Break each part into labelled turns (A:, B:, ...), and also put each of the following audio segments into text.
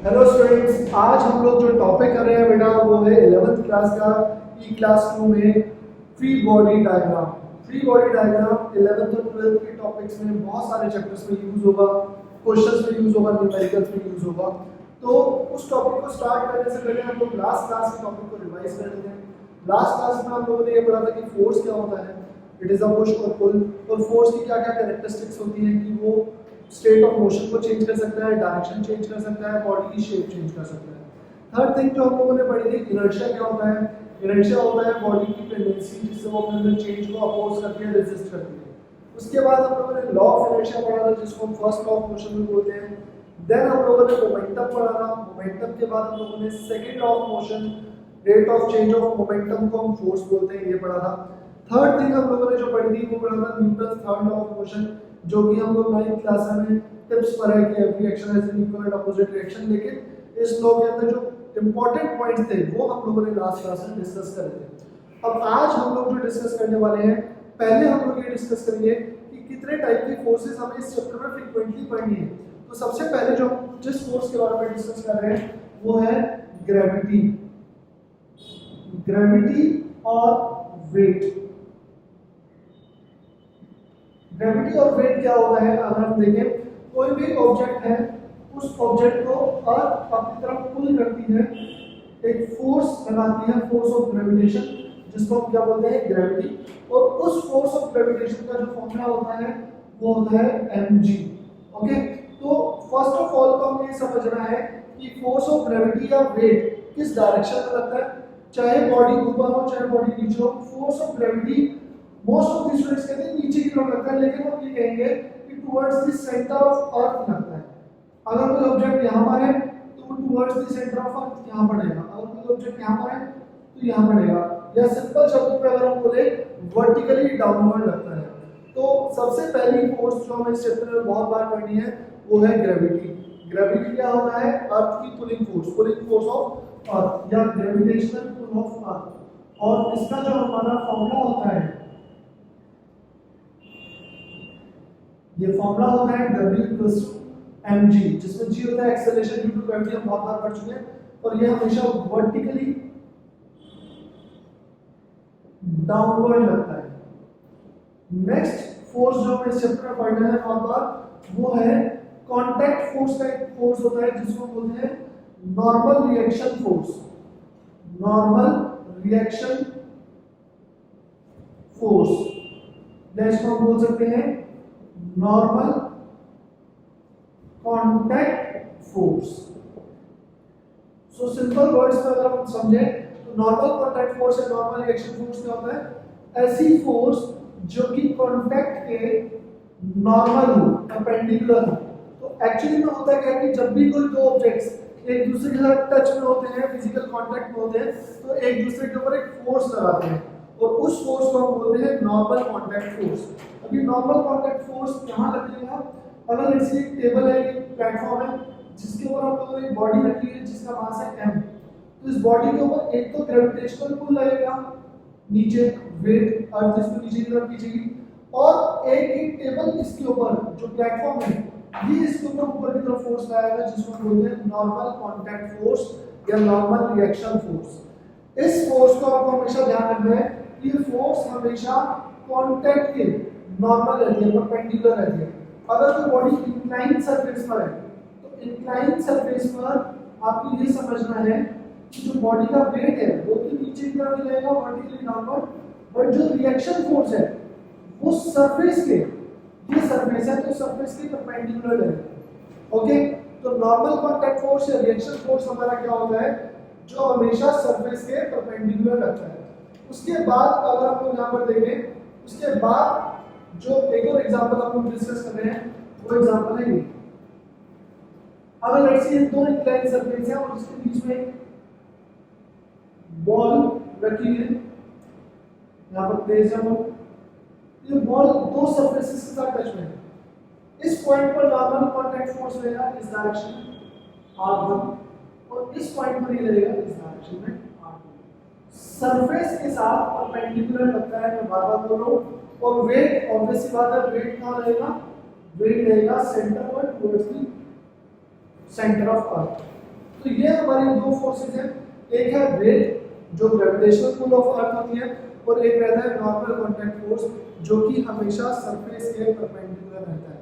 A: Hello students, आज हम लोग जो टॉपिक कर रहे हैं बेटा वो है 11th क्लास का ई क्लास 2 में free body diagram. Free body diagram 11th और 12th के टॉपिक्स में बहुत सारे चैप्टर्स में यूज होगा, क्वेश्चंस में यूज होगा, न्यूमेरिकल्स में यूज होगा। तो उस टॉपिक को स्टार्ट करने से पहले हम लोग लास्ट क्लास के टॉपिक को रिवाइज कर लेते हैं। लास्ट क्लास में हम लोगों ने ये पढ़ा था कि फोर्स क्या होता है, इट इज अ पुश और पुल, और फोर्स की क्या क्या कैरेक्टरिस्टिक्स होती हैं कि वो स्टेट ऑफ मोशन को चेंज कर सकता है, डायरेक्शन चेंज कर सकता है, बॉडी की शेप चेंज कर सकता है। थर्ड थिंग जो हम लोगों ने पढ़ी थी, इनर्शिया क्या होता है। इनर्शिया होता है बॉडी की टेंडेंसी जिससे वो अपने अंदर चेंज को अपोज करती है, रेजिस्ट करती है। उसके बाद हम लोगों ने लॉ ऑफ इनर्शिया पढ़ा था जिसको हम फर्स्ट लॉ ऑफ मोशन भी बोलते हैं। देन हम लोगों ने मोमेंटम पढ़ा था। मोमेंटम के बाद हम लोगों ने second law of motion, rate of change of momentum को हम फोर्स बोलते हैं, ये पढ़ा था। थर्ड थिंग हम लोगों ने जो पढ़ी थी वो पढ़ा था Newton third law of motion, जो कि हम लोग 9th क्लास में टिप्स पर है कि every action has an equal and opposite reaction. लेकिन इस लॉ के अंदर जो इंपॉर्टेंट पॉइंट्स थे वो हम लोगों ने लास्ट क्लास में डिस्कस करे थे। अब आज हम लोग जो डिस्कस करने वाले हैं, पहले हम लोग ये डिस्कस करेंगे कि कितने टाइप की फोर्सेस हमें इस चैप्टर में फ्रीक्वेंटली पढ़नी है। तो सबसे पहले जो जिस फोर्स के बारे में डिस्कस कर रहे हैं वो है ग्रेविटी। ग्रेविटी और वेट। ग्रेविटी और वेट क्या होता है, अगर हम देखें कोई भी ऑब्जेक्ट है, उस ऑब्जेक्ट को अर्थ अपनी तरफ पुल करती है, एक फोर्स लगाती है, फोर्स ऑफ ग्रेविटेशन, जिसको हम क्या बोलते हैं, ग्रेविटी। और उस फोर्स ऑफ ग्रेविटेशन का जो फॉर्मूला होता है वो होता है mg। ओके, तो फर्स्ट ऑफ ऑल तो हमें ये समझना है कि फोर्स ऑफ ग्रेविटी या वेट किस डायरेक्शन में लगता है, चाहे बॉडी ऊपर हो चाहे बॉडी नीचे हो। Force of gravity most of the students कहते हैं नीचे की तरफ लगता है, लेकिन हम ये कहेंगे कि towards the centre of earth लगता है। अगर कोई ऑब्जेक्ट यहाँ पर है तो वो towards the centre of earth यहाँ बढ़ेगा, अगर कोई ऑब्जेक्ट यहाँ पर है तो यहाँ बढ़ेगा, या सिंपल शब्दों में अगर हम बोले वर्टिकली डाउनवर्ड लगता है। तो सबसे पहली फोर्स जो हमें इस चैप्टर में बहुत बार पढ़नी है वो है ग्रेविटी। ग्रेविटी क्या होता है, अर्थ की पुलिंग फोर्स ऑफ अर्थ या ग्रेविटेशनल पुल ऑफ अर्थ। और इसका जो हमारा फॉर्मूला होता है, ये फॉर्मूला होता है W mg, जिसमें g होता है एक्सेलरेशन ड्यू टू ग्रेविटी, हम बहुत बार पढ़ चुके हैं। और ये हमेशा वर्टिकली डाउनवर्ड लगता है। नेक्स्ट फोर्स जो हमें इस चैप्टर में पढ़ना है बहुत बार वो है कांटेक्ट फोर्स का एक फोर्स होता है जिसको बोलते हैं normal reaction force. Normal reaction force, या इसको हम बोल सकते हैं normal contact force. So simple words में अगर हम समझे तो नॉर्मल कांटेक्ट फोर्स या नॉर्मल रिएक्शन फोर्स क्या होता है, ऐसी फोर्स जो कि कांटेक्ट के नॉर्मल हो, परपेंडिकुलर हो। तो एक्चुअली में होता क्या है कि जब भी कोई दो ऑब्जेक्ट्स एक दूसरे के साथ टच में होते हैं, फिजिकल कांटेक्ट में होते हैं, तो एक दूसरे के ऊपर एक फोर्स लगाते हैं और उस फोर्स को हम बोलते हैं नॉर्मल कांटेक्ट फोर्स। अभी नॉर्मल कांटेक्ट फोर्स कहाँ लगेगा, अगर ऐसी एक टेबल है, एक प्लेटफॉर्म है जिसके ऊपर हम लोगों ने एक बॉडी रखी है जिसका मास है m, तो इस बॉडी के ऊपर एक तो ग्रेविटेशनल पुल लगेगा, नीचे वेट अर्थ इसको नीचे की तरफ खींचेगी, और एक टेबल इसके ऊपर जो प्लेटफॉर्म है ये इसके ऊपर की तरफ फोर्स लगाएगा, जिसको बोलते हैं नॉर्मल कांटेक्ट फोर्स या नॉर्मल रिएक्शन फोर्स। इस फोर्स को आपको हमेशा ध्यान रखना है कि ये फोर्स हमेशा कांटेक्ट के नॉर्मल रहती है, परपेंडिकुलर रहती है। अगर कोई बॉडी इंक्लाइन सरफेस पर है तो इंक्लाइन सरफेस पर आपको ये समझना है कि जो बॉडी का वेट है वो तो नीचे की तरफ जाएगा वर्टिकली डाउनवर्ड, बट जो रिएक्शन फोर्स है वो सरफेस के, ये सरफेस है तो सरफेस के परपेंडिकुलर है। ओके, तो नॉर्मल कांटेक्ट फोर्स या रिएक्शन फोर्स हमारा क्या होता है, जो हमेशा सरफेस के परपेंडिकुलर रहता है। उसके बाद अगर हम लोग यहाँ पर देखें, उसके बाद जो एक और एग्जांपल हम लोग डिस्कस कर रहे हैं वो एग्जांपल है ये। अगर लेट्स से दो इंक्लाइन सरफेस है और उसके बीच में बॉल रखी है, यहाँ पर प्लेस है वो, ये बॉल दो सरफेसेस के साथ टच में है। इस पॉइंट पर नॉर्मल कांटेक्ट फोर्स रहेगा इस डायरेक्शन में r1, और इस पॉइंट पर ये रहेगा इस डायरेक्शन में r2। सरफेस के साथ परपेंडिकुलर लगता है, मैं बार-बार बोल रहा हूँ। और वेट ऑब्वियसली बात है, वेट कहाँ रहेगा, वेट रहेगा सेंटर पर towards the centre of earth. तो ये हमारी दो फोर्सेस हैं, एक है वेट जो ग्रेविटेशनल पुल ऑफ अर्थ होती है, और एक रहता है नॉर्मल कांटेक्ट फोर्स जो कि हमेशा सरफेस के परपेंडिकुलर रहता है।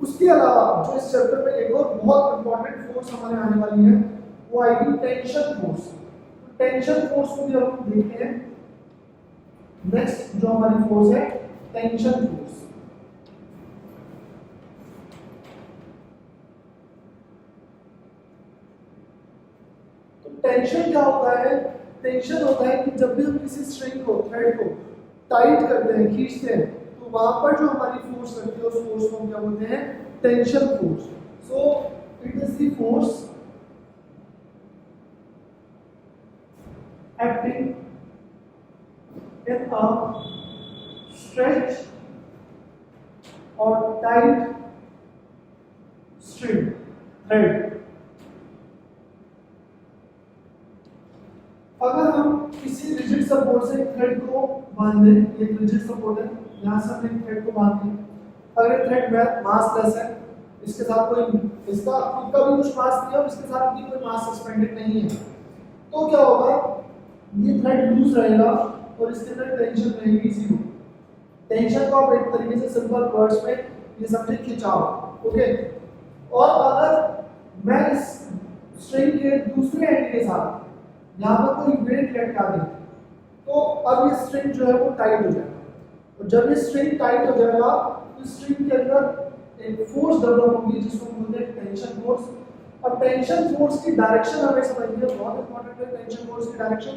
A: उसके अलावा जो इस चैप्टर में एक और बहुत इंपॉर्टेंट फोर्स हमारे आने वाली है वो आएगी टेंशन फोर्स। टेंशन फोर्स को भी हम देखते हैं। नेक्स्ट जो हमारी फोर्स है टेंशन फोर्स। तो टेंशन क्या होता है? टेंशन होता है कि जब भी हम किसी स्ट्रिंग को, थ्रेड को टाइट करते हैं, खींचते हैं, तो वहां पर जो हमारी फोर्स लगती है उस फोर्स को हम क्या बोलते हैं? Tension force. So it is the force acting in a stretch or tight string thread। अगर हम किसी रिजिड सपोर्ट से थ्रेड को बांध दें, ये रिजिड सपोर्ट है, यहाँ से हम एक थ्रेड को बांध दें, अगर थ्रेड मासलेस है, इसके साथ कोई इसका खुद का भी कुछ मास नहीं है और इसके साथ भी कोई मास सस्पेंडेड नहीं है, तो क्या होगा? ये थ्रेड लूज रहेगा और इसके अंदर टेंशन रहेगी जीरो। टेंशन को आप एक तरीके से सिंपल वर्ड्स में ये समझे खिंचाव, ओके। और अगर मैं इस स्ट्रिंग के दूसरे एंड के साथ यहाँ पर कोई वेट लटका दें, तो अब ये स्ट्रिंग जो है वो टाइट हो जाएगा, और जब ये स्ट्रिंग टाइट हो जाएगा तो स्ट्रिंग के अंदर एक फोर्स डेवलप होगी जिसको हम बोलते हैं टेंशन फोर्स। और टेंशन फोर्स की डायरेक्शन हमें समझनी है, बहुत इंपॉर्टेंट है टेंशन फोर्स की डायरेक्शन।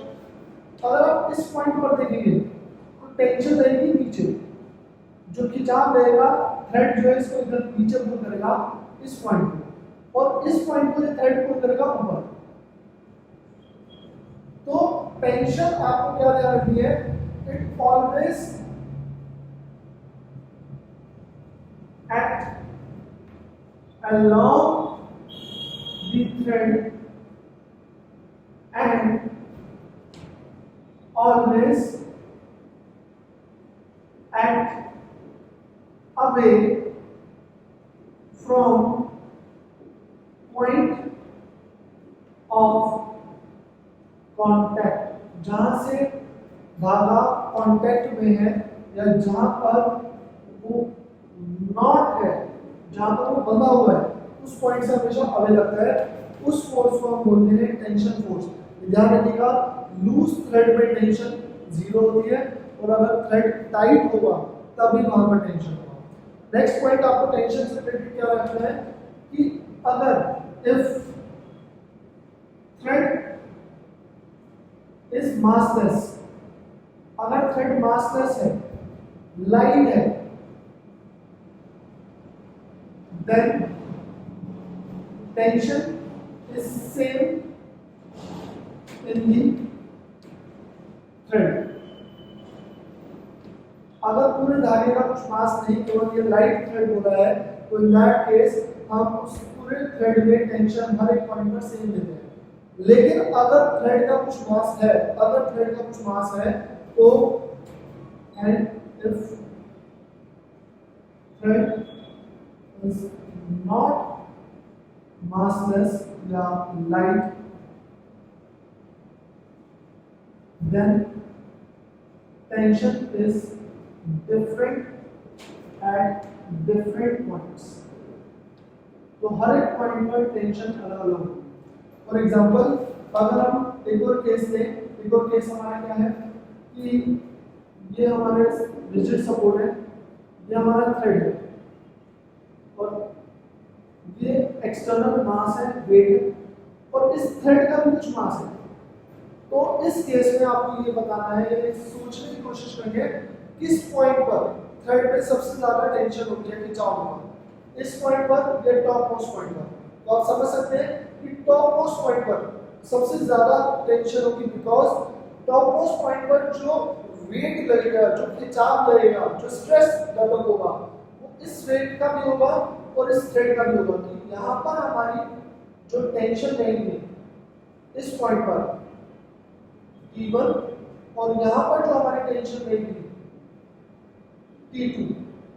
A: अगर आप इस पॉइंट पर देखेंगे तो टेंशन रहेगी नीचे, जो खिंचाव रहेगा थ्रेड जो है इसको इधर नीचे पुल करेगा इस पॉइंट पे, और इस पॉइंट को थ्रेड पुल करेगा ऊपर। तो टेंशन आपको क्या ध्यान रखनी है? It always act along the thread and always act away from point of contact। जहां से धागा कांटेक्ट में है या जहां पर वो नॉट है, जहां पर वो बंधा हुआ है, उस पॉइंट से हमेशा अवे लगता है, उस फोर्स को हम बोलते हैं टेंशन फोर्स। ध्यान रखिएगा, लूज थ्रेड में टेंशन जीरो होती है, और अगर थ्रेड टाइट होगा तभी वहां पर टेंशन होगा। नेक्स्ट पॉइंट आपको टेंशन से रिलेटेड क्या रखना है कि अगर इफ थ्रेड इज मासलेस, अगर थ्रेड मासलेस है, लाइट है, then tension is same in the thread। अगर पूरे धागे का कुछ मास नहीं, केवल ये लाइट थ्रेड हो रहा है, तो इन दैट केस हम उस पूरे थ्रेड में टेंशन हर एक पॉइंट पर सेम देते हैं। लेकिन अगर थ्रेड का कुछ मास है, अगर थ्रेड का कुछ मास है, तो and if thread is not massless या light, then tension is different at different points। तो हर एक पॉइंट पर टेंशन अलग अलग होगी। फॉर एग्जाम्पल अगर हम एक और केस लें, एक और केस हमारा क्या है कि ये हमारे रिजिड सपोर्ट है, ये हमारा थ्रेड है, और ये एक्सटर्नल मास है, वेट है, और इस थ्रेड का भी कुछ मास है। तो इस केस में आपको ये बताना है, ये सोचने की कोशिश करेंगे किस पॉइंट पर थ्रेड पे सबसे ज्यादा टेंशन होती है, खिंचाव होगा। इस पॉइंट पर या टॉप मोस्ट पॉइंट पर। तो आप समझ सकते हैं कि टॉप मोस्ट पॉइंट पर सबसे ज्यादा टेंशन होगी, बिकॉज टॉप मोस्ट पॉइंट पर जो वेट लगेगा, जो खिंचाव लगेगा, जो स्ट्रेस डेवलप होगा, वो इस वेट का भी होगा और इस थ्रेड का भी होगा। तो यहाँ पर हमारी जो टेंशन रहेगी इस पॉइंट पर T1, और यहाँ पर जो हमारी टेंशन रहेगी T2।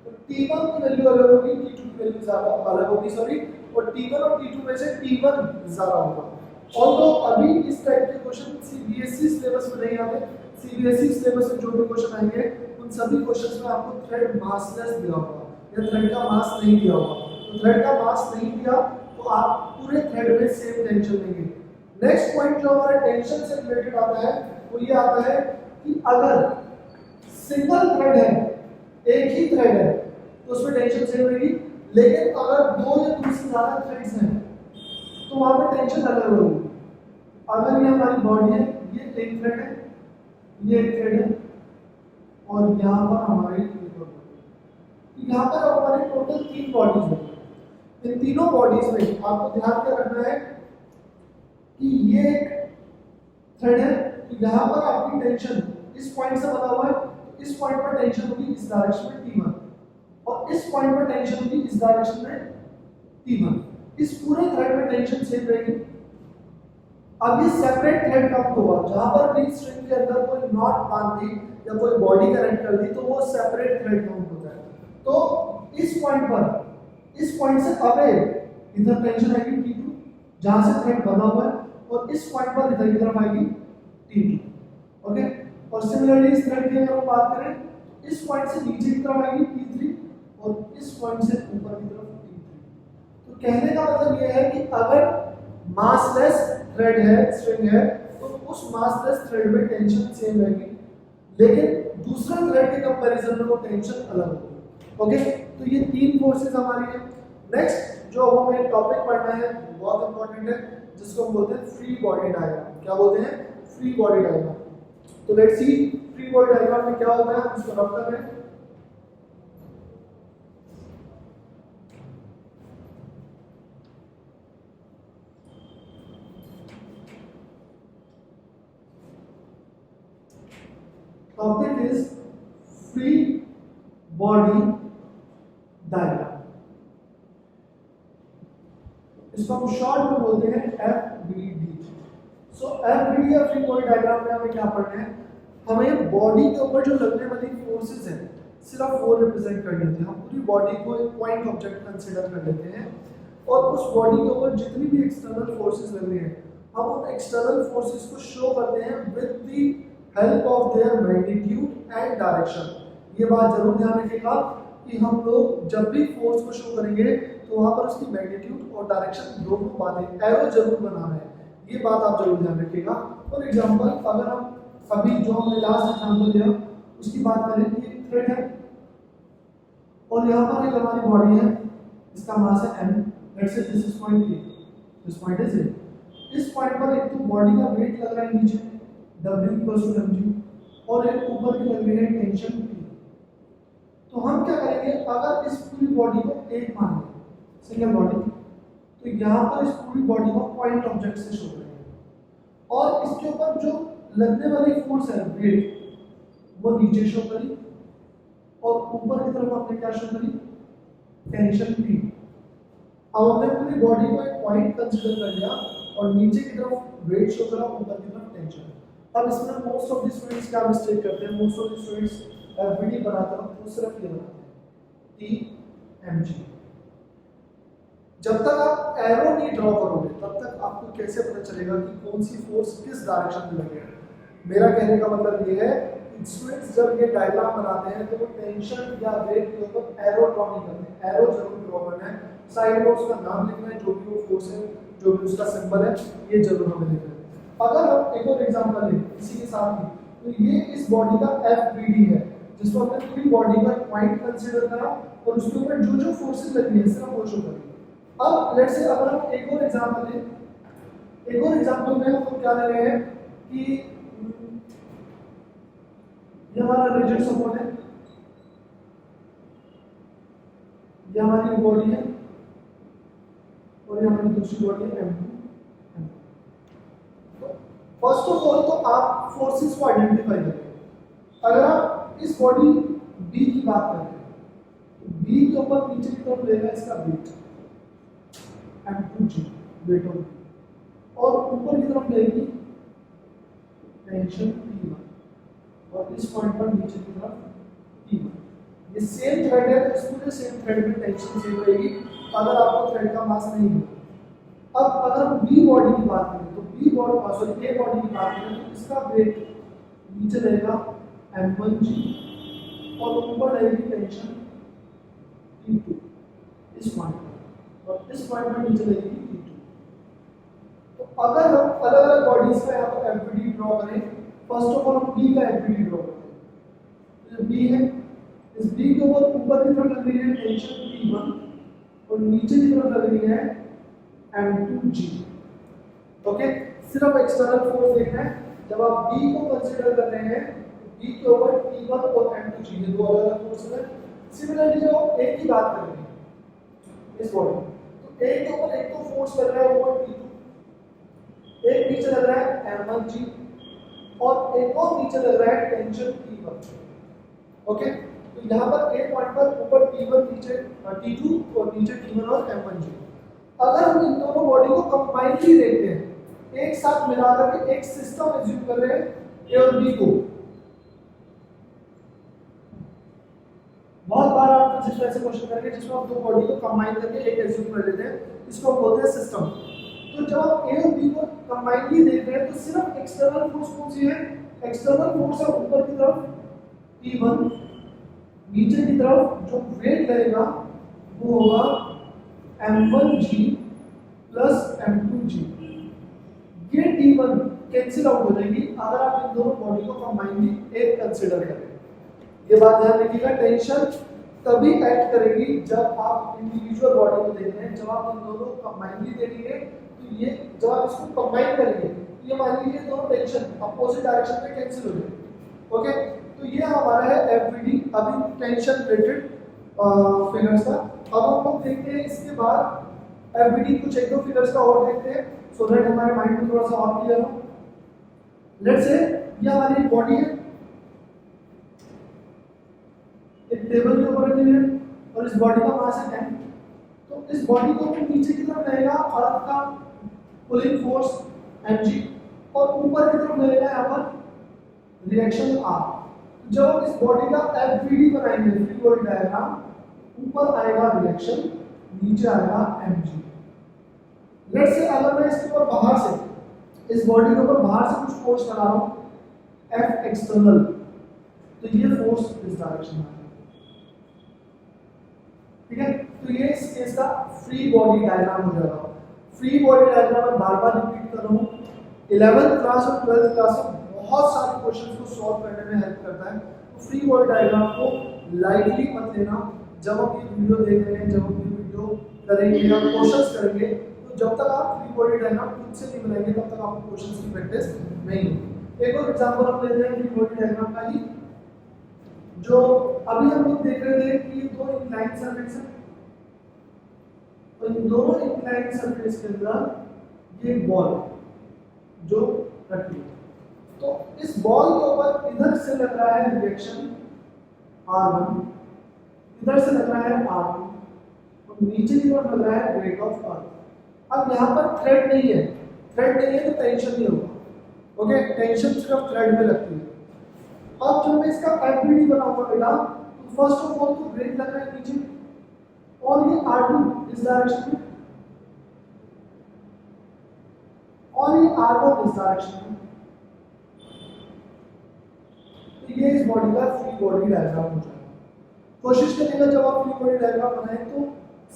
A: तो T1 की वैल्यू अलग होगी, T2 की वैल्यू ज्यादा अलग होगी, सॉरी, और T1 और T2 में से T1 ज्यादा होगा। और तो अभी इस टाइप के क्वेश्चन सीबीएसई सिलेबस में नहीं आते। सीबीएसई सिलेबस में जो भी क्वेश्चन आएंगे उन सभी क्वेश्चंस में आपको थ्रेड मासलेस दिया होगा या थ्रेड का मास नहीं दिया होगा। तो थ्रेड का मास नहीं दिया तो आप पूरे थ्रेड में सेम टेंशन लेंगे। नेक्स्ट पॉइंट जो हमारा टेंशन से रिलेटेड आता है वो ये आता है कि अगर सिंगल थ्रेड है, एक ही थ्रेड है, तो उसमें टेंशन सेम रहेगी। लेकिन अगर दो या दो से ज्यादा थ्रेड्स हैं तो वहां पे टेंशन अलग होगी। अगर ये हमारी बॉडी है, ये एक थ्रेड है, ये एक थ्रेड है और यहाँ पर हमारी यहाँ पर हमारे टोटल 3 बॉडीज हैं। इन तीनों बॉडीज में आपको ध्यान क्या रखना है कि ये एक थ्रेड है, तो यहाँ पर आपकी टेंशन इस पॉइंट से बना हुआ है, तो इस पॉइंट पर टेंशन होगी इस डायरेक्शन में T1 और इस पॉइंट पर टेंशन होगी इस डायरेक्शन में T1। इस पूरे थ्रेड में टेंशन सेम रहेगी। अब ये सेपरेट थ्रेड कब होगा? जहां पर भी स्ट्रिंग के अंदर कोई नॉट बांध दी या कोई बॉडी कनेक्ट कर दी तो वो सेपरेट थ्रेड काउंट होता है। तो इस पॉइंट पर, इस पॉइंट से अवे इधर टेंशन आएगी T2 जहां से थ्रेड बना हुआ है और इस पॉइंट पर इधर की तरफ आएगी T2। ओके, और सिमिलरली इस थ्रेड की अगर हम बात करें इस पॉइंट से नीचे की तरफ आएगी T3 और इस पॉइंट से ऊपर की तरफ T3। तो कहने का मतलब ये है कि अगर मासलेस थ्रेड है, स्ट्रिंग है, तो उस मासलेस थ्रेड में टेंशन सेम रहेगी, लेकिन दूसरे थ्रेड के कंपैरिजन में वो टेंशन अलग होगी। ओके, तो ये 3 फोर्सेस हमारी हैं। नेक्स्ट जो हमें टॉपिक पढ़ना है बहुत इंपॉर्टेंट है, जिसको हम बोलते हैं फ्री बॉडी डायग्राम। क्या बोलते हैं? Free body diagram. तो let's see free body diagram में क्या होता है, हम इसको रफ कर रहे हैं। Topic is free body diagram। इसको हम शॉर्ट में बोलते हैं FBD। सो FBD या फ्री बॉडी डायग्राम में हमें क्या पढ़ना है? हमें बॉडी के ऊपर जो लगने वाली फोर्सेस हैं सिर्फ वो रिप्रेजेंट करनी होती है। हम पूरी बॉडी को एक पॉइंट ऑब्जेक्ट कंसीडर कर लेते हैं और उस बॉडी के ऊपर जितनी भी एक्सटर्नल फोर्सेस लग रही हैं हम उन एक्सटर्नल फोर्सेस को शो करते हैं with the help of their magnitude and direction. ये बात जरूर ध्यान रखिएगा कि हम लोग जब भी फोर्स को शो करेंगे तो वहां पर उसकी मैग्नीट्यूड और डायरेक्शन दोनों बातें एरो जरूर बनाना है। ये बात आप जरूर ध्यान रखिएगा। फॉर एग्जांपल अगर हम अभी जो हमने लास्ट एग्जांपल दिया उसकी बात करें, ये थ्रेड है और यहाँ पर एक हमारी बॉडी है, इसका मास है m, let's say this is point A, this point is A। इस पॉइंट पर एक तो बॉडी का वेट लग रहा है नीचे W=mg और एक ऊपर की लग रही है टेंशन P। तो हम क्या करेंगे, अगर इस पूरी बॉडी को एक मान लें, सिंगल बॉडी, तो यहाँ पर इस पूरी बॉडी को पॉइंट ऑब्जेक्ट से शो करेंगे और इसके ऊपर जो लगने वाली फोर्स है वेट वो नीचे शो करी और ऊपर की तरफ हमने क्या शो करी? Tension P। अब हमने पूरी बॉडी को एक पॉइंट कंसीडर कर लिया और नीचे की तरफ वेट शो करा, ऊपर की तरफ टेंशन। अब इसमें मोस्ट ऑफ द स्टूडेंट्स क्या मिस्टेक करते हैं? Most of the students FBD बनाते हैं तो सिर्फ ये बनाते हैं TMG। जब तक आप एरो नहीं ड्रॉ करोगे तब तक आपको कैसे पता चलेगा कि कौन सी फोर्स किस डायरेक्शन में लगी है? मेरा कहने का मतलब ये है कि स्टूडेंट्स जब ये डायग्राम बनाते हैं तो वो टेंशन या वेट के ऊपर एरो ड्रॉ नहीं करते। एरो जरूर ड्रॉ करना है, साइड में उसका नाम लिखना है, जो भी वो फोर्स है, जो भी उसका सिंबल है, ये जरूर हमें लिखना है। अगर हम एक और एग्जांपल लें इसी के साथ ही, तो ये इस बॉडी का FBD है जिसको हमने पूरी बॉडी का पॉइंट कंसीडर करा और उसके ऊपर जो जो फोर्सेस लगी है सिर्फ वो शो करेंगे। अब लेट्स से अगर हम एक और एग्जांपल लें, एक और एग्जांपल में हम क्या ले रहे हैं कि ये हमारा रिजिड सपोर्ट है, ये हमारी बॉडी है और ये हमारी दूसरी बॉडी है M2। फर्स्ट ऑफ ऑल तो आप फोर्सेस को आइडेंटिफाई करें। अगर आप इस बॉडी B की बात करते हैं तो B के ऊपर नीचे की तरफ लेगा इसका wait M2G, weight of B, और ऊपर की तरफ लेगी टेंशन P1 और इस पॉइंट पर नीचे की तरफ P1। ये सेम थ्रेड है तो इस पूरे सेम थ्रेड में टेंशन सेम रहेगी अगर आपको थ्रेड का मास नहीं हो। अब अगर हम बी बॉडी की बात करें तो B body sorry A body की बात करें तो इसका वेट नीचे रहेगा m1g और ऊपर रहेगी टेंशन T2 इस पॉइंट पर, और इस पॉइंट पर नीचे रहेगी T2। तो अगर हम अलग अलग बॉडीज का यहाँ पर एफबीडी ड्रॉ करें, फर्स्ट ऑफ ऑल हम बी का एफबीडी ड्रॉ करते हैं। तो बी है, इस बी के ऊपर की तरफ लग रही है टेंशन T1 और नीचे की तरफ लग रही है M2G। ओके, सिर्फ एक्सटर्नल फोर्स देखना है। जब आप B को कंसीडर कर रहे हैं तो B के ऊपर T1 और M2G ये दो अलग अलग फोर्स हैं। सिमिलरली जब आप A की बात करेंगे इस बॉडी, तो A के ऊपर एक तो फोर्स लग रहा है ऊपर T2, एक नीचे लग रहा है M1G और एक और नीचे लग रहा है टेंशन T1। ओके, तो यहाँ पर A पॉइंट पर ऊपर T1 नीचे T2 और नीचे T1 और M1G। अगर हम इन दोनों बॉडी को कंबाइनली देखते हैं, एक साथ मिलाकर के एक सिस्टम एज्यूम कर रहे हैं ए और बी को, बहुत बार आप जिस ऐसे क्वेश्चन करेंगे जिसमें आप दो बॉडी को कंबाइन करके एक एज्यूम कर लेते हैं, इसको हम बोलते हैं सिस्टम। तो जब आप ए और बी को कंबाइनली देख रहे हैं तो सिर्फ एक्सटर्नल फोर्स कौन सी है? एक्सटर्नल फोर्स है ऊपर की तरफ T1, नीचे की तरफ जो वेट लगेगा वो होगा M1G प्लस M2G। ये T1 कैंसिल आउट हो जाएगी अगर आप इन दोनों बॉडी को कंबाइनली एक कंसीडर करें। ये बात ध्यान रखिएगा, टेंशन तभी एक्ट करेगी जब आप इंडिविजुअल बॉडी को देख रहे हैं। जब आप इन दोनों को कंबाइनली देखेंगे तो ये जब आप इसको कंबाइन करेंगे तो ये मान लीजिए दोनों टेंशन अपोजिट डायरेक्शन में कैंसिल हो जाएगी। ओके, तो ये हमारा है एफबीडी, अभी टेंशन रिलेटेड फिगर्स था। अब हम लोग देखते हैं इसके बाद एफबीडी कुछ एक दो फिगर्स का और देखते हैं सो दैट हमारे माइंड में थोड़ा सा और क्लियर हो। लेट्स से ये हमारी बॉडी है, एक टेबल के ऊपर रखी है और इस बॉडी का मास है 10। तो इस बॉडी को नीचे की तरफ रहेगा अर्थ का पुलिंग फोर्स mg और ऊपर की तरफ रहेगा यहाँ पर रिएक्शन r। जब इस बॉडी का एफबीडी बनाएंगे फ्री बॉडी डायग्राम, ऊपर आएगा रिएक्शन, नीचे आएगा mg। लेट्स से अगर मैं इसके ऊपर बाहर से इस बॉडी के ऊपर बाहर से कुछ फोर्स लगा रहा हूं F एक्सटर्नल, तो ये फोर्स इस डायरेक्शन में आएगा। ठीक है, तो ये इस केस का फ्री बॉडी डायग्राम हो जाएगा। फ्री बॉडी डायग्राम मैं बार-बार रिपीट कर रहा हूं, 11th क्लास और 12th क्लास में बहुत सारे क्वेश्चंस को सॉल्व करने में हेल्प करता है। तो फ्री बॉडी डायग्राम को लाइटली मत लेना। जब हम ये वीडियो देख रहे हैं, जब हम ये वीडियो करेंगे या क्वेश्चंस करेंगे, तो जब तक आप फ्री बॉडी डायग्राम खुद से नहीं बनाएंगे तब तक आपको क्वेश्चंस की प्रैक्टिस नहीं होगी। एक और एग्जांपल हम लेते हैं फ्री बॉडी डायग्राम का ही, जो अभी हम लोग देख रहे थे कि दो इंक्लाइन सरफेस है, तो इन दोनों इंक्लाइन सरफेस के अंदर ये बॉल जो रखी है, तो इस बॉल के ऊपर इधर से लग रहा है रिएक्शन R1, इधर से लग रहा है R2 और नीचे की तरफ लग रहा है वेट ऑफ अर्थ। अब यहाँ पर थ्रेड नहीं है, थ्रेड नहीं है तो टेंशन नहीं होगा। ओके, टेंशन सिर्फ थ्रेड में लगती है। अब जब मैं इसका एफबीडी बनाऊंगा बेटा, तो फर्स्ट ऑफ ऑल तो वेट लग रहा है नीचे और ये R2 इस डायरेक्शन में और ये R1 इस डायरेक्शन में। तो ये इस बॉडी का फ्री बॉडी डायग्राम हो जाएगा। कोशिश करिएगा जब आप फ्री बॉडी डायग्राम बनाएं तो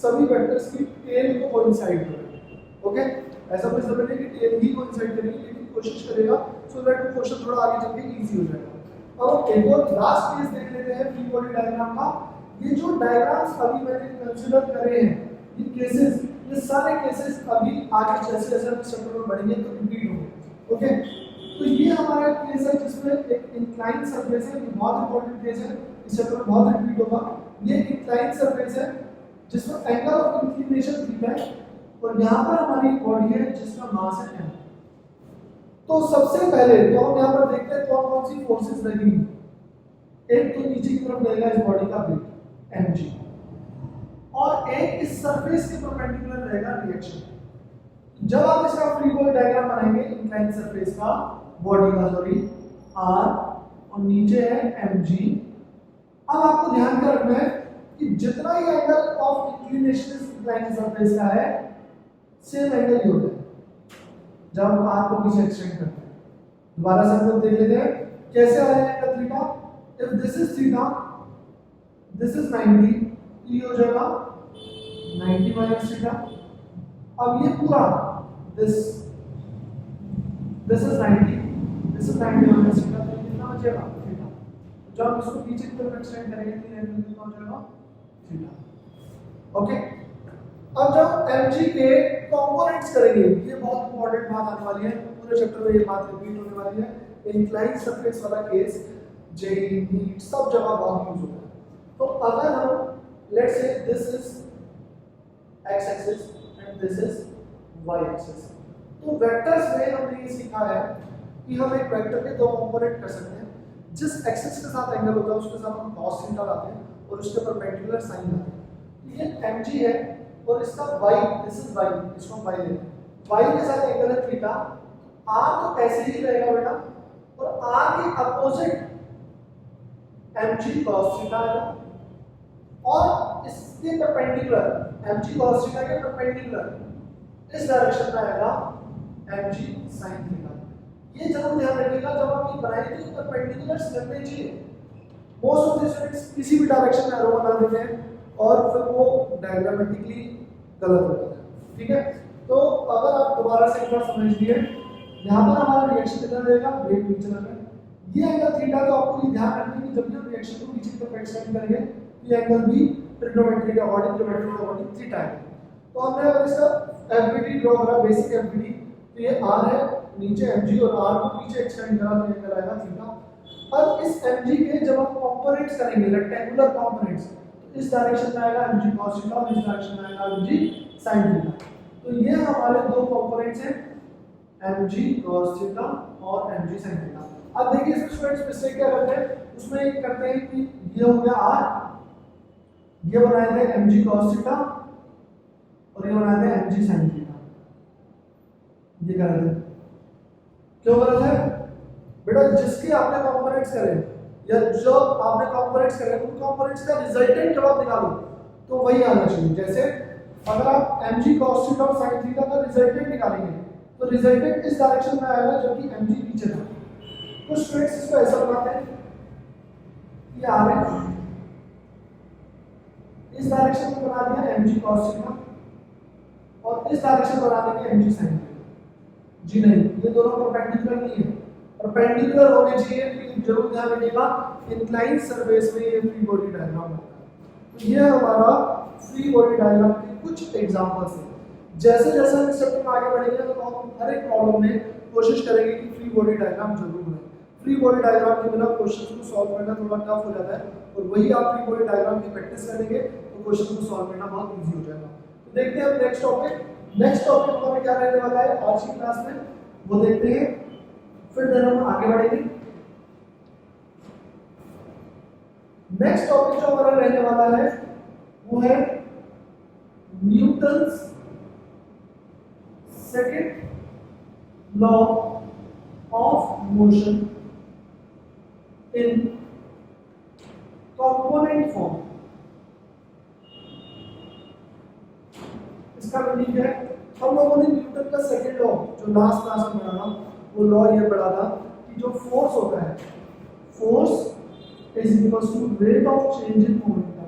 A: सभी वेक्टर्स की टेल को कोइंसाइड करें। ओके, ऐसा कोई जरूरी नहीं कि टेल ही कोइंसाइड करेगी, लेकिन कोशिश करेगा सो दैट क्वेश्चन थोड़ा आगे चल के इजी हो जाएगा। अब एक और लास्ट केस देख लेते हैं फ्री बॉडी डायग्राम का। ये जो डायग्राम्स अभी मैंने कंसीडर करे हैं, ये केसेस, ये सारे केसेस अभी आगे जैसे जैसे हम चैप्टर में बढ़ेंगे तो रिपीट होंगे। ओके, तो ये हमारा केस है जिसमें एक इंक्लाइन सरफेस है, ये बहुत इंपॉर्टेंट केस है, इस चैप्टर में बहुत रिपीट होगा। ये इंक्लाइन सरफेस है जिसमें एंगल ऑफ इंक्लिनेशन थीटा है और यहाँ पर हमारी बॉडी है जिसका मास है m। तो सबसे पहले तो हम यहाँ पर देखते हैं कौन कौन सी फोर्सेस लगेंगी। एक तो नीचे की तरफ रहेगा इस बॉडी का वेट mg और एक इस सरफेस के परपेंडिकुलर रहेगा रिएक्शन। जब आप इसका फ्री बॉडी डायग्राम बनाएंगे इंक्लाइन सरफेस का, बॉडी का सॉरी, r और नीचे है mg। अब आपको ध्यान में रखना है कि जितना ही एंगल ऑफ इंक्लिनेशन इस इंक्लाइन सरफेस का है, सेम एंगल ही होता है जब हम आर को पीछे एक्सटेंड करते हैं। दोबारा से हम लोग देख लेते हैं कैसे आ रहा है angle theta. If this is theta, this is 90, ये हो जाएगा 90 माइनस थीटा। अब ये पूरा this is 90, this is 90 minus theta, तो कितना बचेगा थीटा। जब हम इसको पीछे की तरफ एक्सटेंड करेंगे तो एंगल कितना हो जाएगा थीटा। ओके, अब जब mg के कंपोनेंट्स करेंगे, ये बहुत इंपॉर्टेंट बात आने वाली है, पूरे चैप्टर में ये बात रिपीट होने वाली है। इंक्लाइन सरफेस वाला केस जेईई नीट सब जगह बहुत यूज होता है। तो अगर हम let's say this is x axis and this is y axis, तो वेक्टर्स में हमने ये सीखा है कि हम एक वेक्टर के दो कंपोनेंट कर सकते हैं। जिस एक्सिस के साथ एंगल होता है उसके साथ हम cos थीटा लाते हैं और उसके परपेंडिकुलर साइन लाते हैं। तो ये mg है और इसका y, दिस इज y, इसको हम y लेते हैं, y के साथ एंगल है थीटा। r तो ऐसे ही रहेगा बेटा, और r के अपोजिट mg cos थीटा आएगा, और इसके परपेंडिकुलर mg cos थीटा के परपेंडिकुलर इस डायरेक्शन में आएगा mg sin थीटा। ये जरूर ध्यान रखिएगा जब आप ये बनाएंगे तो परपेंडिकुलर्स लगने चाहिए। मोस्ट ऑफ द स्टूडेंट्स किसी भी डायरेक्शन में एरो बना देते हैं और फिर वो डायग्रामेटिकली गलत हो जाता है। ठीक है, तो अगर आप दोबारा से एक बार समझ लिए, यहाँ पर हमारा रिएक्शन कितना रहेगा, वेट नीचे लगा, ये एंगल थीटा। तो आपको ये ध्यान रखना है कि जब भी हम रिएक्शन को नीचे की तरफ एक्सटेंड करेंगे तो ये एंगल भी ट्रिग्नोमेट्री के अकॉर्डिंग थीटा है। तो हमने अगर इसका एफबीडी ड्रॉ करा, बेसिक एफबीडी, तो ये r है, नीचे mg और r को पीछे एक्सटेंड करा तो एंगल आएगा थीटा। अब इस mg के जब हम कंपोनेंट्स करेंगे, रेक्टेंगुलर कंपोनेंट्स, तो इस डायरेक्शन में आएगा mg cos थीटा और इस डायरेक्शन में आएगा mg sin थीटा। तो ये हमारे दो कंपोनेंट्स हैं, mg cos थीटा और mg sin थीटा। अब देखिए इसमें स्टूडेंट्स मिस्टेक क्या करते हैं, उसमें एक करते हैं कि ये हो गया r, ये बनाए थे mg cos थीटा और ये बनाए थे mg sin थीटा। ये कर रहे थे, क्यों कर रहे थे बेटा, जिसके आपने कंपोनेंट्स करे या जो आपने कंपोनेंट्स करे उन कंपोनेंट्स का रिजल्टेंट जब आप निकालो तो वही आना चाहिए। जैसे अगर आप mg cos थीटा और sin थीटा का रिजल्टेंट निकालेंगे तो रिजल्टेंट इस डायरेक्शन में आएगा जबकि mg पीछे था। कुछ स्टूडेंट्स इसको ऐसा बनाते हैं कि आ रहे इस डायरेक्शन में बना दिया mg cos थीटा और इस डायरेक्शन में बना देंगे mg sin थीटा। जी नहीं, ये दोनों परपेंडिकुलर नहीं है। परपेंडिकुलर होने चाहिए, लेकिन जरूर ध्यान रखिएगा इंक्लाइन सरफेस में ये फ्री बॉडी डायग्राम होता है। तो ये हमारा फ्री बॉडी डायग्राम के कुछ एग्जांपल्स हैं। जैसे जैसे हम इस चैप्टर में आगे बढ़ेंगे तो हम हर एक प्रॉब्लम में कोशिश करेंगे कि फ्री बॉडी डायग्राम जरूर बनाएं। फ्री बॉडी डायग्राम के बिना क्वेश्चन को सॉल्व करना थोड़ा टफ हो जाता है, और वही आप फ्री बॉडी डायग्राम की प्रैक्टिस करेंगे तो क्वेश्चन को सॉल्व करना बहुत ईजी हो जाएगा। तो देखते हैं नेक्स्ट टॉपिक। नेक्स्ट टॉपिक हमारा क्या रहने वाला है आज की क्लास में, वो देखते हैं, फिर देन हम आगे बढ़ेंगे। नेक्स्ट टॉपिक जो हमारा रहने वाला है वो है Newton's second law of motion in component form. इसका मीनिंग है, हम लोगों ने न्यूटन का सेकंड लॉ जो लास्ट क्लास में पढ़ा था, वो लॉ ये पढ़ा था कि जो फोर्स होता है, force is equals to rate of change in momentum.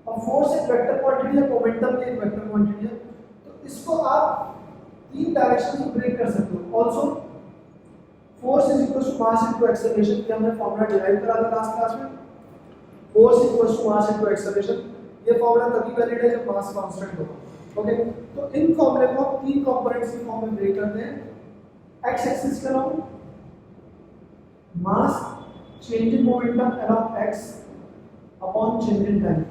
A: अब फोर्स एक वेक्टर क्वांटिटी है, मोमेंटम भी एक वेक्टर क्वांटिटी है, तो इसको आप तीन डायरेक्शन में ब्रेक कर सकते हो। Also force is equals to mass into acceleration, ये हमने फॉर्मूला डिराइव करा था लास्ट क्लास में। Force equals to mass into acceleration, ये फॉर्मूला तभी वैलिड है जब मास कांस्टेंट होगा। ओके, तो इन फॉर्मूले को हम तीन कंपोनेंट्स की फॉर्म में ब्रेक करते हैं। एक्स एक्सिस का नाम mass change in momentum along x upon change in time.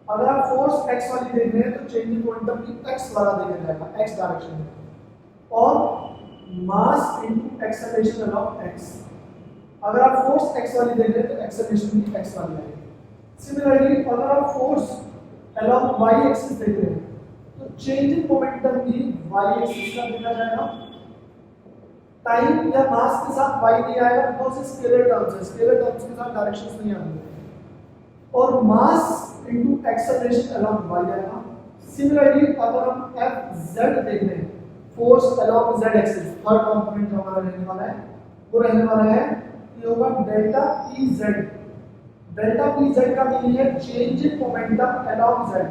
A: अगर आप फोर्स एक्स वाली देख रहे हैं तो चेंज इन मोमेंटम भी एक्स वाला देखा जाएगा, एक्स डायरेक्शन में, और मास इनटू एक्सेलरेशन अलोंग एक्स। अगर आप फोर्स एक्स वाली देख रहे हैं तो एक्सेलरेशन भी एक्स वाली आएगी। सिमिलरली अगर आप फोर्स अलोंग वाई एक्सिस देख रहे हैं तो चेंज इन मोमेंटम भी वाई एक्सिस का देखा जाएगा। टाइम या मास के साथ y नहीं आएगा बिकॉज़ ये स्केलर टर्म्स है, स्केलर टर्म्स के साथ डायरेक्शंस नहीं आती। और मास इनटू एक्सेलरेशन अलोंग y आएगा। सिमिलरली अगर हम एफ जेड देख रहे हैं, force along Z axis, third component जो हमारा रहने वाला है वो रहने वाला है ये होगा delta P Z. Delta P Z का मीनिंग है change in momentum along Z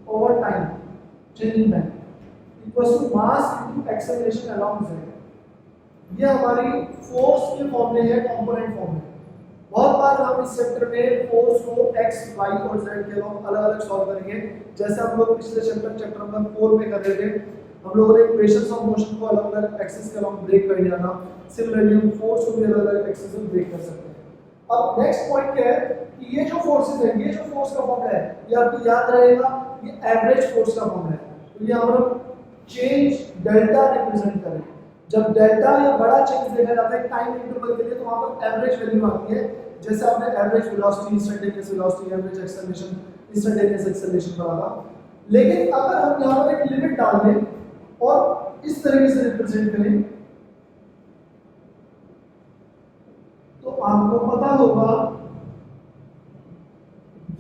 A: over time, change in time equals to mass into acceleration along Z. ये हमारी फोर्स के फॉर्म में है, कंपोनेंट फॉर्म में। बहुत बार हम इस चैप्टर में फोर्स को x, y और z के अलग अलग सॉल्व करेंगे, जैसे हम लोग पिछले चैप्टर नंबर 4 में कर रहे थे। हम लोगों ने इक्वेशंस ऑफ मोशन को अलग अलग एक्सिस के अलॉन्ग ब्रेक कर लिया था। सिमिलरली हम फोर्स को भी अलग अलग एक्सिस में ब्रेक कर सकते हैं। अब नेक्स्ट पॉइंट क्या है कि ये जो फोर्सेस है, ये जो फोर्स का फॉर्म है, ये आपको याद रहेगा, ये एवरेज फोर्स का फॉर्म है। तो ये हम लोग चेंज डेल्टा रिप्रेजेंट करें। जब डेल्टा या बड़ा चेंज देखा जाता है टाइम इंटरवल के लिए, तो वहां पर एवरेज वैल्यू आती है। जैसे आपने average velocity, instantaneous velocity, average acceleration, instantaneous acceleration पढ़ा था। लेकिन अगर हम यहां पर एक लिमिट डाल दें और इस तरीके से रिप्रेजेंट करें, तो आपको पता होगा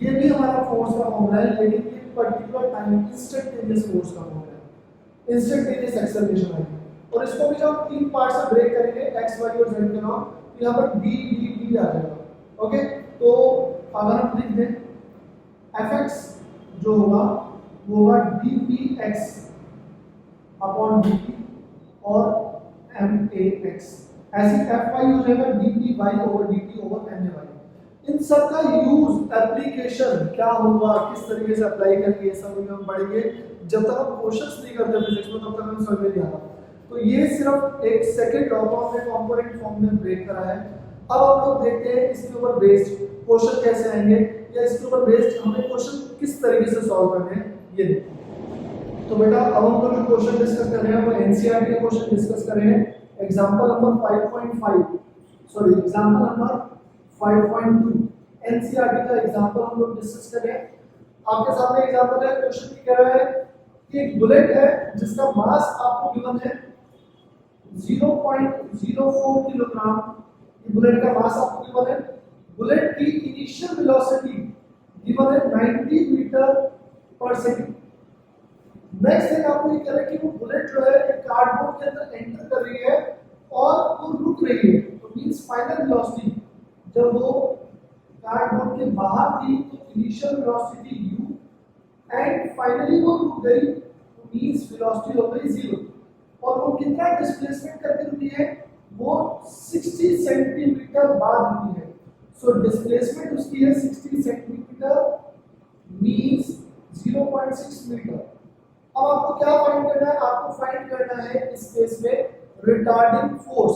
A: ये भी हमारा फोर्स का फॉर्मूला है, लेकिन ये पर्टिकुलर टाइम इंस्टेंटेनियस फोर्स का फॉर्मूला है, इंस्टेंटेनियस एक्सेलरेशन है। और इसको भी जब तीन पार्ट से ब्रेक करेंगे एक्स, वाई और जेड के नाम, तो यहाँ पर डी डी डी आ जाएगा। ओके, तो अगर हम लिख दें fx जो होगा वो होगा dpx अपॉन dt और max, ऐसे fy हो जाएगा dpy over dt over may। इन सब का यूज, एप्लीकेशन क्या होगा, किस तरीके से अप्लाई करेंगे, सब हम पढ़ेंगे। जब तक हम क्वेश्चंस नहीं करते फिजिक्स में, तब तक हमें समझ नहीं आता। तो ये सिर्फ एक सेकंड लॉ को हमने कंपोनेंट फॉर्म में ब्रेक करा है। अब हम लोग देखते हैं इसके ऊपर बेस्ड क्वेश्चन कैसे आएंगे, या इसके ऊपर बेस्ड हमें क्वेश्चन किस तरीके से सॉल्व करने हैं, ये देखते। तो बेटा अब हम लोग जो क्वेश्चन डिस्कस कर रहे हैं वो एनसीईआरटी का क्वेश्चन डिस्कस कर रहे हैं। Example number 5.5, sorry example number 5.2 NCERT का एग्जांपल हम लोग डिस्कस कर रहे हैं। आपके सामने एग्जांपल है, क्वेश्चन की कह रहा है कि एक बुलेट है जिसका मास आपको गिवन है 0.04 किलोग्राम। ये बुलेट का मास आपको गिवन है। बुलेट की इनिशियल वेलोसिटी गिवन है 90 मीटर पर सेकंड। नेक्स्ट थिंग आपको ये कह रहा है कि वो बुलेट जो है एक कार्डबोर्ड के अंदर एंटर कर रही है और वो रुक रही है। तो मींस फाइनल वेलोसिटी जब वो कार्डबोर्ड के बाहर थी तो initial velocity u and finally वो रुक गई, तो मींस वेलोसिटी हो गई 0। और वो कितना डिस्प्लेसमेंट करके रुकी है, वो 60 सेंटीमीटर बाद रुकी है। सो डिस्प्लेसमेंट उसकी है 60 सेंटीमीटर मींस 0.6 मीटर। अब आपको क्या फाइंड करना है, आपको फाइंड करना है इस केस में रिटार्डिंग फोर्स।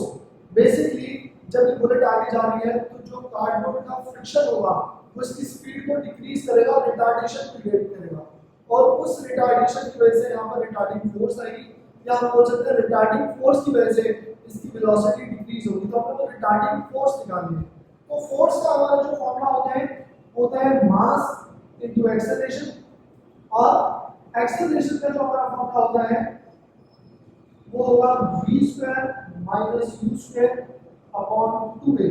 A: बेसिकली जब ये बुलेट आगे जा रही है तो जो कार्डबोर्ड का फ्रिक्शन होगा वो इसकी स्पीड को डिक्रीज करेगा, रिटार्डेशन क्रिएट करेगा, और उस रिटार्डेशन की वजह से यहाँ पर रिटार्डिंग फोर्स आएगी, या हम बोल सकते हैं रिटार्डिंग फोर्स की वजह से इसकी वेलोसिटी डिक्रीज होगी। तो हमने रिटार्डिंग फोर्स निकालनी है। तो फोर्स का हमारा जो फॉर्मूला होता है मास इनटू एक्सेलरेशन, और एक्सेलरेशन का जो हमारा फॉर्मूला होता है वो होगा v² - u² अपॉन 2a।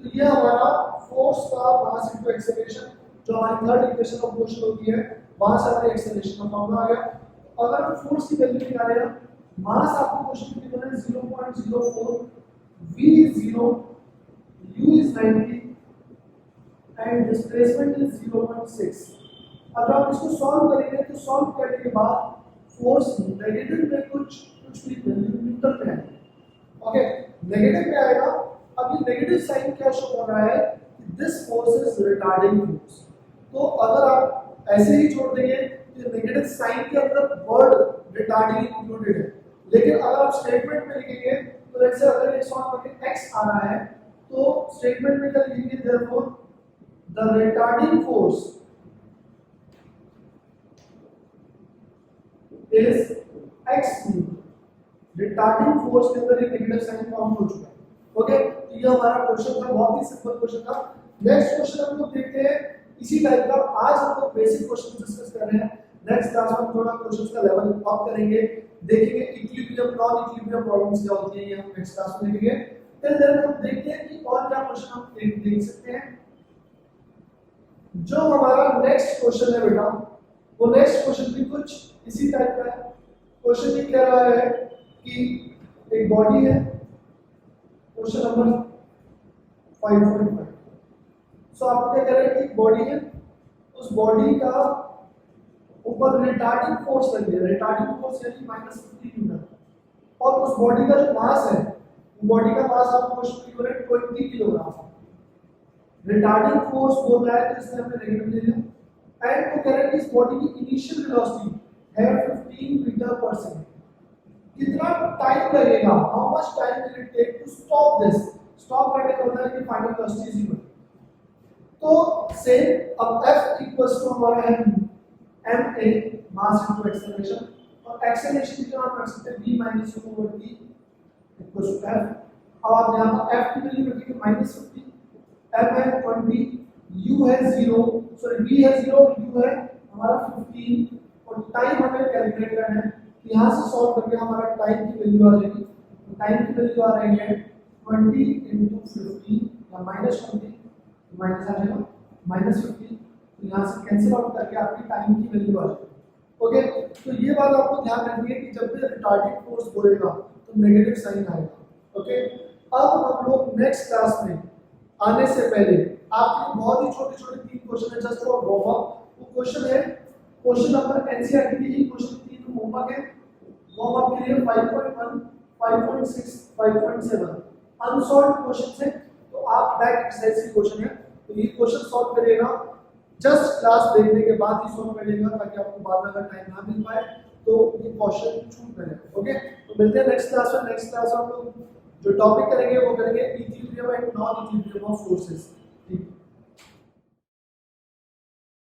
A: तो ये हमारा फोर्स का मास इनटू एक्सेलरेशन जो हमारी थर्ड इक्वेशन ऑफ मोशन होती है, वहां से हमारे एक्सेलरेशन का फॉर्मूला आ गया। अगर हम फोर्स की वैल्यू निकालें, मास आपको क्वेश्चन में गिवन है 0.04, v is 0, u is 90 and displacement is 0.6। अगर आप इसको सॉल्व करेंगे तो सॉल्व करने के बाद फोर्स नेगेटिव में कुछ भी वैल्यू न्यूट्रल पे है। ओके, नेगेटिव पे आएगा। अब ये नेगेटिव साइन क्या शो कर रहा है, this force is retarding force. तो अगर आप ऐसे ही छोड़ देंगे तो नेगेटिव साइन के अंदर वर्ड रिटार्डिंग इंक्लूडेड है। लेकिन अगर आप स्टेटमेंट में लिखेंगे तो लेट्स से अगर एक सॉल्व करके x आ रहा है तो स्टेटमेंट में क्या लिखेंगे, therefore the retarding force is x। Retarding force के अंदर एक नेगेटिव साइन काउंट हो चुका है। ओके, तो ये हमारा क्वेश्चन था, बहुत ही सिंपल क्वेश्चन था। नेक्स्ट क्वेश्चन हम लोग देखते हैं इसी टाइप का। आज हम लोग बेसिक क्वेश्चन डिस्कस कर रहे हैं। नेक्स्ट क्लास में थोड़ा क्वेश्चंस का लेवल अप करेंगे, देखेंगे इक्विलिब्रियम नॉन इक्विलिब्रियम प्रॉब्लम्स क्या होती हैं, ये हम नेक्स्ट क्लास में देखेंगे। फिर हम देखते हैं कि और क्या क्वेश्चन हम देख सकते हैं। जो हमारा नेक्स्ट क्वेश्चन है बेटा वो नेक्स्ट क्वेश्चन भी कुछ इसी टाइप का है। क्वेश्चन ये कह रहा है कि एक बॉडी है, क्वेश्चन नंबर 5.5। सो आपको क्या कह रहे हैं कि एक बॉडी है, उस बॉडी का ऊपर रिटार्डिंग फोर्स लग गया, रिटार्डिंग फोर्स यानी -50 न्यूटन, और उस बॉडी का जो मास है, बॉडी का मास आपको क्वेश्चन में 20 किलोग्राम। रिटार्डिंग फोर्स बोल रहा है तो इसमें हमने नेगेटिव ले लिया, एंड वो कह रहे हैं कि इस बॉडी की इनिशियल वेलोसिटी है 15 मीटर पर सेकंड। कितना टाइम लगेगा, how much time will it take to stop this. Stop करने का मतलब है कि फाइनल वेलोसिटी 0। तो से अब F इक्वल्स टू हमारा है ma मास इनटू एक्सेलरेशन, और एक्सेलरेशन की हम रख सकते हैं v minus u over t equals to f। अब आप यहां पर f की वैल्यू रखेंगे -50, m है 20, u है 0, सॉरी v है 0, u है हमारा 15, और टाइम हमें कैलकुलेट करना है। तो यहां से सॉल्व करके हमारा टाइम की वैल्यू आ जाएगी। तो टाइम की वैल्यू आ रही है 20 × 15 या -20, माइनस आ जाएगा -50। तो यहाँ से कैंसिल आउट करके आपकी टाइम की वैल्यू आ जाएगी। ओके, तो ये बात आपको ध्यान रखनी है कि जब भी रिटार्डिंग फोर्स बोलेगा तो नेगेटिव साइन आएगा। ओके, अब हम लोग नेक्स्ट क्लास में आने से पहले आपके बहुत ही छोटे छोटे 3 क्वेश्चन है जस्ट फॉर वार्म अप। वो क्वेश्चन है क्वेश्चन नंबर एनसीईआरटी की ही क्वेश्चन 3 होमवर्क है। वार्म अप के लिए 5.1, 5.6, 5.7 अनसॉल्व्ड क्वेश्चन है, तो आप बैक एक्सरसाइज के क्वेश्चन है, तो ये क्वेश्चन सॉल्व करिएगा। जस्ट क्लास देखने के बाद ही सॉल्व करिएगा ताकि आपको बाद में अगर टाइम ना मिल पाए तो ये क्वेश्चन छूट ना जाए। ओके, तो मिलते हैं नेक्स्ट क्लास में। नेक्स्ट क्लास में हम लोग जो टॉपिक करेंगे वो करेंगे equilibrium and non equilibrium of forces.